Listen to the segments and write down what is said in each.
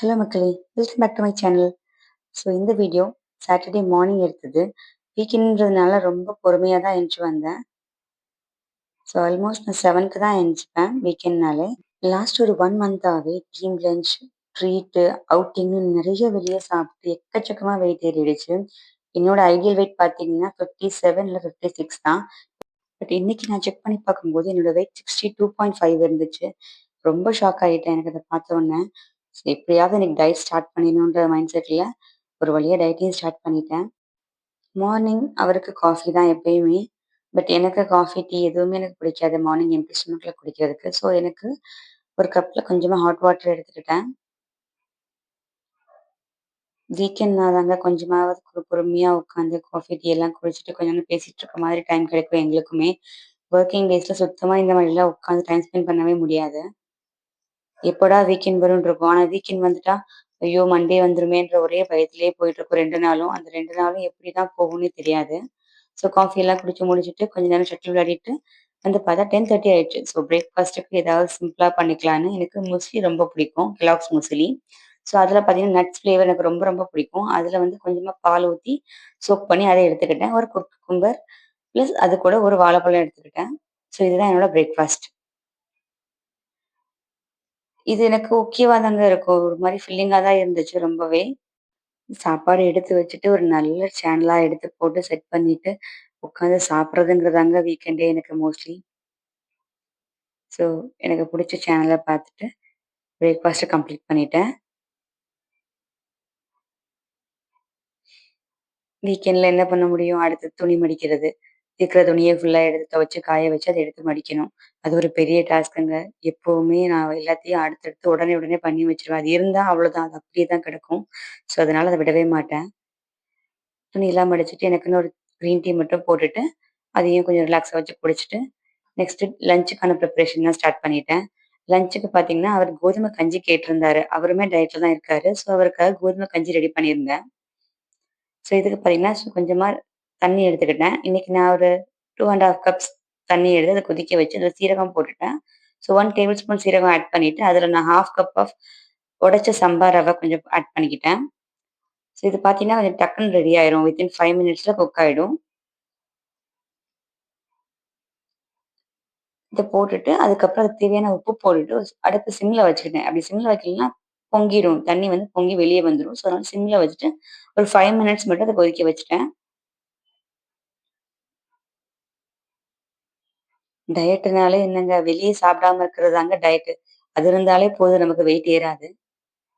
Hello மக்களே! Welcome back to my channel. So இந்த video Saturday morning எடுத்தது. வீக்கெண்ட்ன்றதுனால ரொம்ப பொறுமையா தான் எந்திச்சு வந்தேன். ஸோ ஆல்மோஸ்ட் நான் 7க்கு தான் எந்திரிப்பேன் வீக்கெண்ட்னாலே. லாஸ்ட் ஒரு 1 மந்த்தாவே டீம் லஞ்ச், ட்ரீட்டு, அவுட்டிங்ன்னு நெறைய வெளிய சாப்பிட்டு எக்கச்சக்கமா வெயிட் ஏறிடுச்சு. என்னோட ஐடியல் வெயிட் பார்த்தீங்கன்னா 57 இல்ல 56 தான். பட் இன்னைக்கு நான் செக் பண்ணி பார்க்கும்போது என்னோட வெயிட் 62.5 இருந்துச்சு. ரொம்ப ஷாக் ஆயிட்டேன் எனக்கு அத பார்த்தோன்னே. ஸோ எப்படியாவது இன்னைக்கு டயட் ஸ்டார்ட் பண்ணிடணுன்ற மைண்ட் செட்ல ஒரு வழியா டயட்டையும் ஸ்டார்ட் பண்ணிட்டேன். மார்னிங் அவருக்கு காஃபி தான் எப்பயுமே. பட் எனக்கு காஃபி, டீ எதுவுமே எனக்கு பிடிக்காது. மார்னிங் எம்ப்டி ஸ்டொமக்ல குடிக்கிறதுக்கு. ஸோ எனக்கு ஒரு கப்ல கொஞ்சமா ஹாட் வாட்டர் எடுத்துக்கிட்டேன். வீக்கெண்ட்னா தாங்க கொஞ்சமாவது பொறுமையா உட்காந்து காஃபி, டீ எல்லாம் குடிச்சிட்டு கொஞ்ச நேரம் பேசிட்டு இருக்க மாதிரி டைம் கிடைக்கும் எங்களுக்குமே. வொர்க்கிங் டேஸ்ல சுத்தமா இந்த மாதிரிலாம் உட்காந்து டைம் ஸ்பெண்ட் பண்ணவே முடியாது. எப்படா வீக்கெண்ட் வரும்ன்னு இருக்கும். ஆனா வீக்கெண்ட் வந்துட்டா, ஐயோ! மண்டே வந்துருமேன்ற ஒரே பயத்திலேயே போயிட்டுருக்கும் 2 நாளும். அந்த 2 நாளும் எப்படிதான் போகும்னே தெரியாது. ஸோ காஃபி எல்லாம் குடிச்சு முடிச்சுட்டு, கொஞ்ச நேரம் ஷட்டில் விளையாடிட்டு வந்து பார்த்தா 10:30 ஆயிடுச்சு. ஸோ பிரேக்ஃபாஸ்ட்டுக்கு ஏதாவது சிம்பிளா பண்ணிக்கலான்னு எனக்கு முஸ்லி ரொம்ப பிடிக்கும். Kellogg's muesli. ஸோ அதில பார்த்தீங்கன்னா, நட்ஸ் ஃப்ளேவர் எனக்கு ரொம்ப ரொம்ப பிடிக்கும். அதில வந்து கொஞ்சமா பால் ஊத்தி சோக் பண்ணி அத எடுத்துக்கிட்டேன். ஒரு குக்கும்பர் பிளஸ் அது கூட ஒரு வாழைப்பழம் எடுத்துக்கிட்டேன். ஸோ இதுதான் என்னோட பிரேக்ஃபாஸ்ட். இது எனக்கு ஓகேவா தாங்க இருக்கும். ஒரு மாரி ஃபில்லிங்கா தான் இருந்துச்சு ரொம்பவே. சாப்பாடு எடுத்து வச்சுட்டு, ஒரு நல்ல சேனலா எடுத்து போட்டு செட் பண்ணிட்டு, உட்காந்து சாப்பிடுறதுங்கிறதாங்க வீக்கெண்டே எனக்கு மோஸ்ட்லி. ஸோ, எனக்கு புடிச்ச சேனல பார்த்துட்டு, பிரேக்ஃபாஸ்ட்ட கம்ப்ளீட் பண்ணிட்டேன். வீக்கெண்ட்ல என்ன பண்ண முடியும்? அடுத்து துணி மடிக்கிறது. இருக்கிற துணிய ஃபுல்லா எடுத்து துவச்சு, காய வச்சு, அத எடுத்து மடிக்கணும். அது ஒரு பெரிய டாஸ்க்குங்க. எப்பவுமே நான் எல்லாத்தையும் அடுத்தடுத்து உடனே உடனே பண்ணி வச்சுருவேன். அது இருந்தா அவ்வளோதான். அது அப்படியே தான் கிடக்கும். ஸோ, அதனால அத விடவே மாட்டேன். துணியெல்லாம் மடிச்சுட்டு எனக்குன்னு ஒரு கிரீன் டீ மட்டும் போட்டுட்டு, அதையும் கொஞ்சம் ரிலாக்ஸா வச்சு குடிச்சுட்டு, நெக்ஸ்ட்டு லஞ்சுக்கான ப்ரிப்பரேஷன்லாம் ஸ்டார்ட் பண்ணிட்டேன். லஞ்சுக்கு பார்த்தீங்கன்னா, அவர் கோதுமை கஞ்சி கேட்டிருந்தாரு. அவருமே டயட்ல தான் இருக்காரு. ஸோ, அவருக்காக கோதுமை கஞ்சி ரெடி பண்ணியிருந்தேன். ஸோ, இதுக்கு பார்த்தீங்கன்னா, கொஞ்சமா தண்ணி எடுத்துக்கிட்டேன். இன்னைக்கு நான் ஒரு 2 1/2 கப்ஸ் தண்ணி எடுத்து அத கொதிக்க வச்சு, அதில சீரகம் போட்டுட்டேன். ஸோ, 1 டேபிள் ஸ்பூன் சீரகம் ஆட் பண்ணிட்டு, அதில நான் 1/2 கப் ஆஃப் உடைச்ச சம்பா ரவ கொஞ்சம் ஆட் பண்ணிக்கிட்டேன். ஸோ, இது பார்த்தீங்கன்னா, கொஞ்சம் டக்குன்னு ரெடி ஆயிரும். வித்தின் 5 மினிட்ஸ்ல குக் ஆயிடும். இத போட்டுட்டு, அதுக்கப்புறம் அதுக்கு தேவையான உப்பு போட்டுட்டு, அடுப்பு சிம்ல வச்சுக்கிட்டேன். அப்படி சிம்ல வைக்கலன்னா பொங்கிரும். தண்ணி வந்து பொங்கி வெளிய வந்துரும். ஸோ, அதனால சிம்ல வச்சுட்டு, ஒரு 5 மினிட்ஸ் மட்டும் அத கொதிக்க வச்சுட்டேன். டயட்டுனாலே என்னங்க, வெளிய சாப்பிடாம இருக்கிறது தாங்க டயட்டு. அது இருந்தாலே போதும் நமக்கு வெயிட் ஏறாது.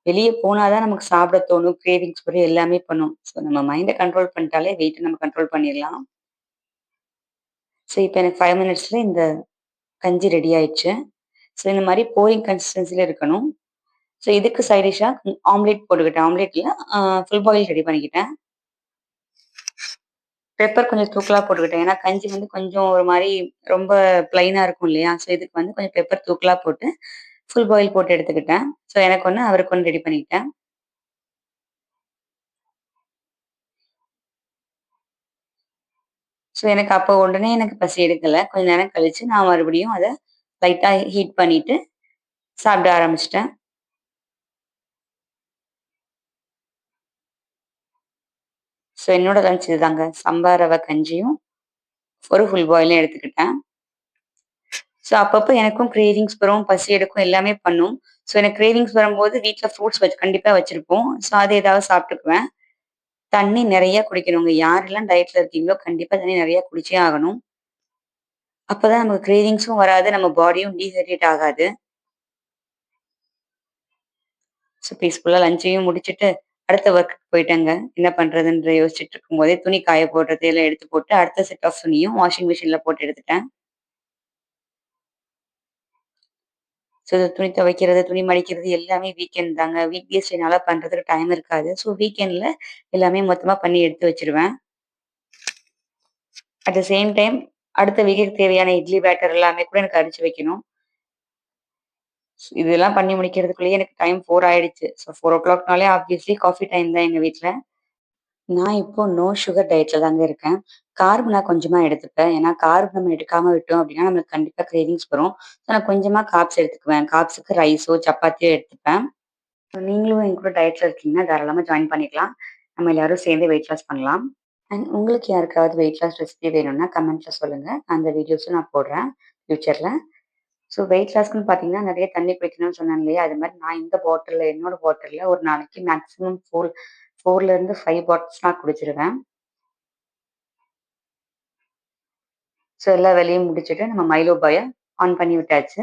வெளிய போனா தான் நமக்கு சாப்பிட தோணும். கிரேவிங்ஸ் வரும், எல்லாமே பண்ணும். ஸோ, நம்ம மைண்ட கண்ட்ரோல் பண்ணிட்டாலே வெயிட்ட நம்ம கண்ட்ரோல் பண்ணிடலாம். ஸோ, இப்ப எனக்கு 5 மினிட்ஸ்ல இந்த கஞ்சி ரெடி ஆயிடுச்சு. ஸோ, இந்த மாரி போரிங் கன்சிஸ்டன்சில இருக்கணும். ஸோ, இதுக்கு சைட் டிஷ்ஷா ஆம்லெட் போட்டுக்கிட்டேன். ஆம்லெட்ல ஃபுல் பாயில் ரெடி பண்ணிக்கிட்டேன். பெப்பர் கொஞ்சம் தூக்கலா போட்டுக்கிட்டேன். ஏன்னா கஞ்சி வந்து கொஞ்சம் ஒரு மாரி ரொம்ப பிளைனா இருக்கும் இல்லையா? ஸோ, இதுக்கு வந்து கொஞ்சம் பெப்பர் தூக்கலா போட்டு, ஃபுல் பாயில் போட்டு எடுத்துக்கிட்டேன். ஸோ, எனக்கு ஒண்ணு, அவருக்கு ஒண்ணு ரெடி பண்ணிக்கிட்டேன். ஸோ, எனக்கு அப்போ உடனே எனக்கு பசி எடுக்கல. கொஞ்ச நேரம் கழிச்சு நான் மறுபடியும் அத லைட்டா ஹீட் பண்ணிட்டு சாப்பிட ஆரம்பிச்சுட்டேன். ஸோ, என்னோட லஞ்ச் இதுதாங்க. சம்பா ரவ கஞ்சியும், ஒரு ஃபுல் பாயிலும் எடுத்துக்கிட்டேன். ஸோ, அப்பப்ப எனக்கும் கிரேவிங்ஸ் வரும், பசி எடுக்கும், எல்லாமே பண்ணும். ஸோ, எனக்கு கிரேவிங்ஸ் வரும்போது வீட்ல ஃப்ரூட்ஸ் கண்டிப்பா வச்சிருப்போம். ஸோ, அது ஏதாவது சாப்பிட்டுக்குவேன். தண்ணி நெறைய குடிக்கணுங்க. யாரெல்லாம் டயட்ல இருக்கீங்களோ, கண்டிப்பா தண்ணி நெறைய குடிச்சே ஆகணும். அப்பதான் நமக்கு கிரேவிங்ஸும் வராது, நம்ம பாடியும் டீஹைட்ரேட் ஆகாது. ஸோ, பீஸ்ஃபுல்லா லஞ்சையும் முடிச்சுட்டு, அடுத்த ஒர்க்குக்கு போயிட்டேங்க. என்ன பண்றதுன்ற யோசிச்சுட்டு இருக்கும்போதே, துணி காய போடுறது எல்லாம் எடுத்து போட்டு, அடுத்த செட் ஆஃப் துணியும் வாஷிங் மிஷின்ல போட்டு எடுத்துட்டேன். ஸோ, துணி துவைக்கிறது, துணி மடிக்கிறது எல்லாமே வீக்கெண்ட் தாங்க. வீக் டேஸ்ல என்னால பண்றதுக்கு டைம் இருக்காது. ஸோ, வீக்கெண்ட்ல எல்லாமே மொத்தமா பண்ணி எடுத்து வச்சுருவேன். அட் த சேம் டைம் அடுத்த வீக்குக்கு தேவையான இட்லி பேட்டர் எல்லாமே கூட எனக்கு அடிச்சு வைக்கணும். இதெல்லாம் பண்ணி முடிக்கிறதுக்குள்ளயே எனக்கு டைம் 4 ஆயிடுச்சு. ஸோ 4:00னாலே ஆப்வியஸ்லி காஃபி டைம் தான் எங்க வீட்ல. நான் இப்போ நோ சுகர் டயட்ல தாங்க இருக்கேன். கார்ப் நான் கொஞ்சமா எடுத்துப்பேன். ஏன்னா கார்ப் நம்ம எடுக்காம விட்டோம் அப்டின்னா, நம்மளுக்கு கண்டிப்பா கிரேவிங்ஸ் வரும். ஸோ நான் கொஞ்சமா கார்ப்ஸ் எடுத்துக்குவேன். கார்ப்ஸ்க்கு ரைஸோ, சப்பாத்தியோ எடுத்துப்பேன். நீங்களும் என் கூட டயட்ல இருக்கீங்கன்னா, தாராளமா ஜாயின் பண்ணிக்கலாம். நம்ம எல்லாரும் சேர்ந்து வெயிட் லாஸ் பண்ணலாம். அண்ட் உங்களுக்கு யாருக்காவது வெயிட் லாஸ் ரெசிபி வேணும்னா கமெண்ட்ல சொல்லுங்க. அந்த வீடியோஸும் நான் போடுறேன் ஃபியூச்சர்ல. ஸோ வெயிட் லாஸ்க்குன்னு பார்த்தீங்கன்னா, நெறைய தண்ணி குடிக்கணும்னு சொன்னேன் இல்லையா? அது மாரி நான் இந்த பாட்டில்ல என்னோட பாட்டில்ல ஒரு நாளைக்கு மேக்ஸிமம் 4லேருந்து 5 பாட்டில்ஸ் நான் குடிச்சிருவேன். ஸோ எல்லா வேலையும் முடிச்சுட்டு நம்ம மைலோ பாய ஆன் பண்ணி விட்டாச்சு.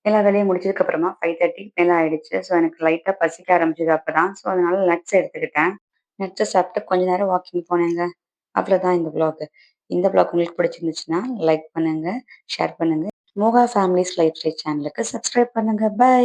எல்லா வேலையும் முடிச்சதுக்கு அப்புறமா 5:30 மேல ஆயிடுச்சு. ஸோ எனக்கு லைட்டா பசிக்க ஆரம்பிச்சது அப்பதான். ஸோ அதனால நட்ஸ் எடுத்துக்கிட்டேன். நட்ஸ சாப்பிட்டு கொஞ்ச நேரம் வாக்கிங் போனேங்க. அவ்வளோதான் இந்த வ்ளாக். இந்த வ்ளாக் உங்களுக்கு பிடிச்சிருந்துச்சுன்னா, லைக் பண்ணுங்க, ஷேர் பண்ணுங்க. மோகா ஃபேமிலீஸ் லைஃப் ஸ்டைல் சேனலுக்கு சப்ஸ்கிரைப் பண்ணுங்க. பாய்.